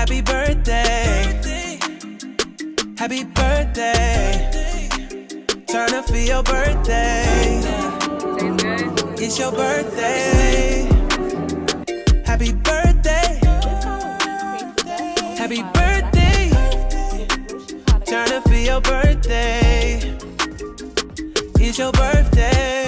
Happy birthday. Happy birthday. Turn up for your birthday. It's your birthday. Happy birthday. Happy birthday. Turn up for your birthday. It's your birthday.